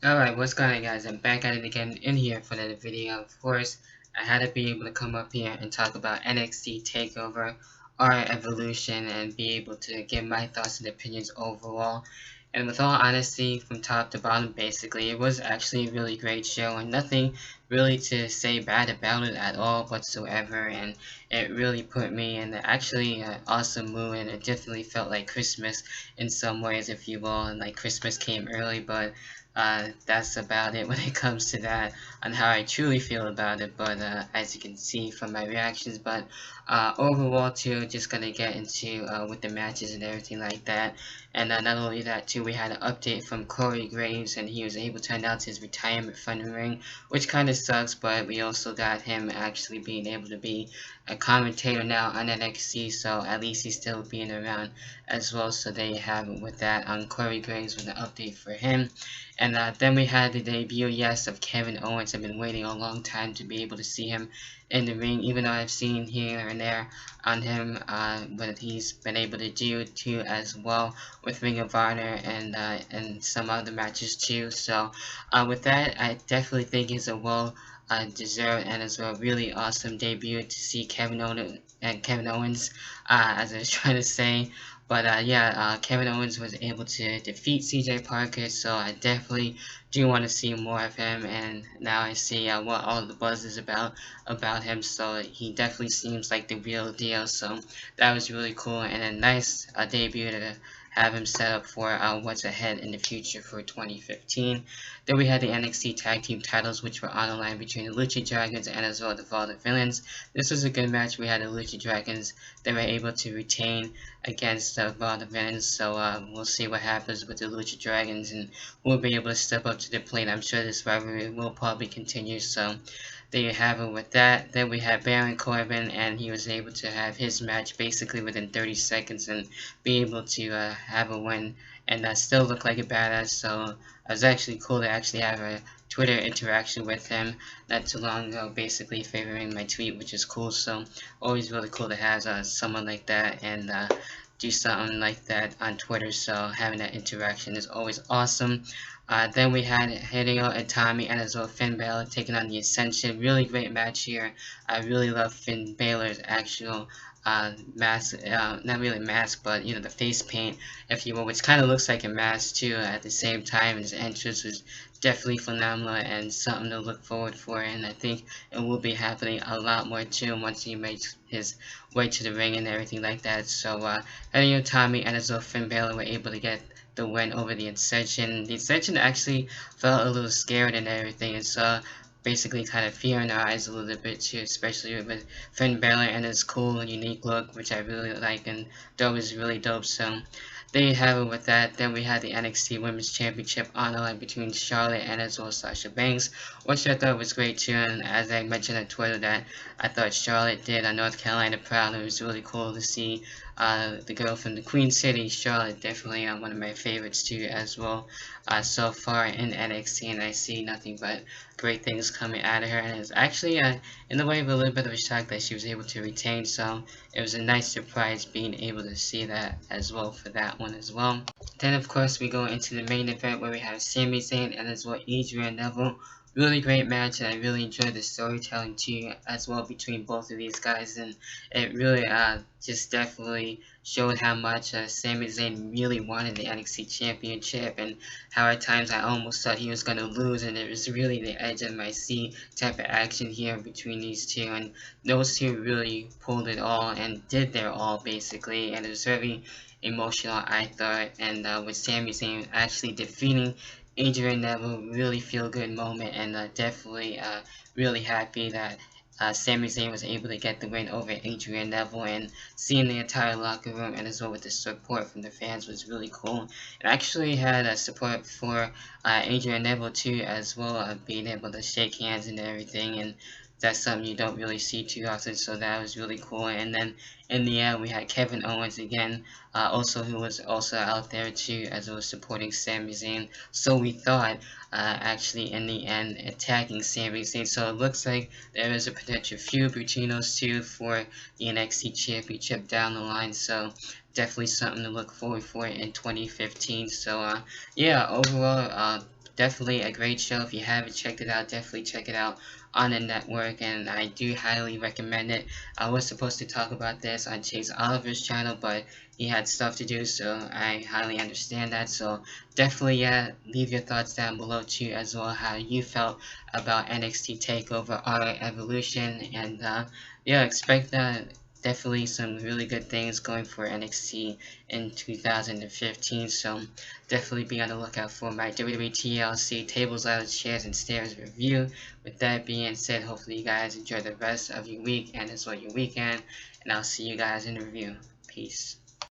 Alright, what's going on guys? I'm back at it again in here for another video. Of course, I had to be able to come up here and talk about NXT TakeOver, our evolution, and be able to give my thoughts and opinions overall. And with all honesty, from top to bottom, basically, it was actually a really great show, and nothing really to say bad about it at all whatsoever. And it really put me in actually an awesome mood, and it definitely felt like Christmas in some ways, if you will. And like Christmas came early, but that's about it when it comes to that on how I truly feel about it. But as you can see from my reactions, but overall too, just gonna get into with the matches and everything like that. And not only that too, we had an update from Corey Graves, and he was able to announce his retirement from the ring, which kind of sucks. But we also got him actually being able to be a commentator now on NXT, so at least he's still being around as well. So there you have it with that on Corey Graves with an update for him. And then we had the debut, yes, of Kevin Owens. I've been waiting a long time to be able to see him in the ring, even though I've seen here and there on him what he's been able to do too as well with Ring of Honor and some other matches too. So with that, I definitely think it's a well deserved and as well really awesome debut to see Kevin Owens, as I was trying to say. But yeah, Kevin Owens was able to defeat CJ Parker, so I definitely do want to see more of him. And now I see what all the buzz is about him, so he definitely seems like the real deal. So that was really cool and a nice debut to have him set up for what's ahead in the future for 2015. Then we had the NXT Tag Team titles, which were on the line between the Lucha Dragons and as well the Vaudevillains. This was a good match. We had the Lucha Dragons. They were able to retain against Vaudevillains, so we'll see what happens with the Lucha Dragons and who will be able to step up to the plate. I'm sure this rivalry will probably continue, so there you have it with that. Then we had Baron Corbin, and he was able to have his match basically within 30 seconds and be able to have a win and still look like a badass. So it was actually cool to actually have a Twitter interaction with him not too long ago, basically favoring my tweet, which is cool. So always really cool to have someone like that and do something like that on Twitter. So having that interaction is always awesome. Then we had Hideo Itami and as well Finn Balor taking on the Ascension. Really great match here. I really love Finn Balor's actual mask, not really mask, but you know, the face paint, if you will, which kind of looks like a mask too at the same time. His entrance was definitely phenomenal and something to look forward for, and I think it will be happening a lot more too once he makes his way to the ring and everything like that. So Hideo Itami and as well Finn Balor were able to get the win over the Ascension. The Ascension actually felt a little scared and everything, and saw basically kind of fear in our eyes a little bit too, especially with Finn Balor and his cool and unique look, which I really like and thought was really dope. So there you have it with that. Then we had the NXT Women's Championship on the line between Charlotte and as well Sasha Banks, which I thought was great too. And as I mentioned on Twitter, that I thought Charlotte did North Carolina proud. It was really cool to see the girl from the Queen City, Charlotte, definitely one of my favorites too as well so far in NXT, and I see nothing but great things coming out of her. And it's actually in the way of a little bit of a shock that she was able to retain, so it was a nice surprise being able to see that as well for that one as well. Then of course we go into the main event where we have Sami Zayn and as well Adrian Neville. Really great match, and I really enjoyed the storytelling too as well between both of these guys, and it really just definitely showed how much Sami Zayn really wanted the NXT Championship, and how at times I almost thought he was going to lose, and it was really the edge of my seat type of action here between these two, and those two really pulled it all and did their all basically, and it was very emotional I thought, and with Sami Zayn actually defeating Adrian Neville, really feel good moment, and definitely really happy that Sami Zayn was able to get the win over Adrian Neville, and seeing the entire locker room and as well with the support from the fans was really cool. It actually had support for Adrian Neville too as well, being able to shake hands and everything, and that's something you don't really see too often, so that was really cool. And then in the end we had Kevin Owens again, also who was also out there too as well supporting Sami Zayn, so we thought actually in the end attacking Sami Zayn, so it looks like there is a potential feud between those two for the NXT Championship down the line, so definitely something to look forward for in 2015. So yeah, overall definitely a great show. If you haven't checked it out, definitely check it out on the network, and I do highly recommend it. I was supposed to talk about this on Chase Oliver's channel, but he had stuff to do, so I highly understand that. So definitely, yeah, leave your thoughts down below too, as well how you felt about NXT Takeover or Evolution, and yeah, expect that. Definitely some really good things going for NXT in 2015, so definitely be on the lookout for my WWE TLC Tables, Ladders, Chairs, and Stairs review. With that being said, hopefully you guys enjoy the rest of your week and as well your weekend, and I'll see you guys in the review. Peace.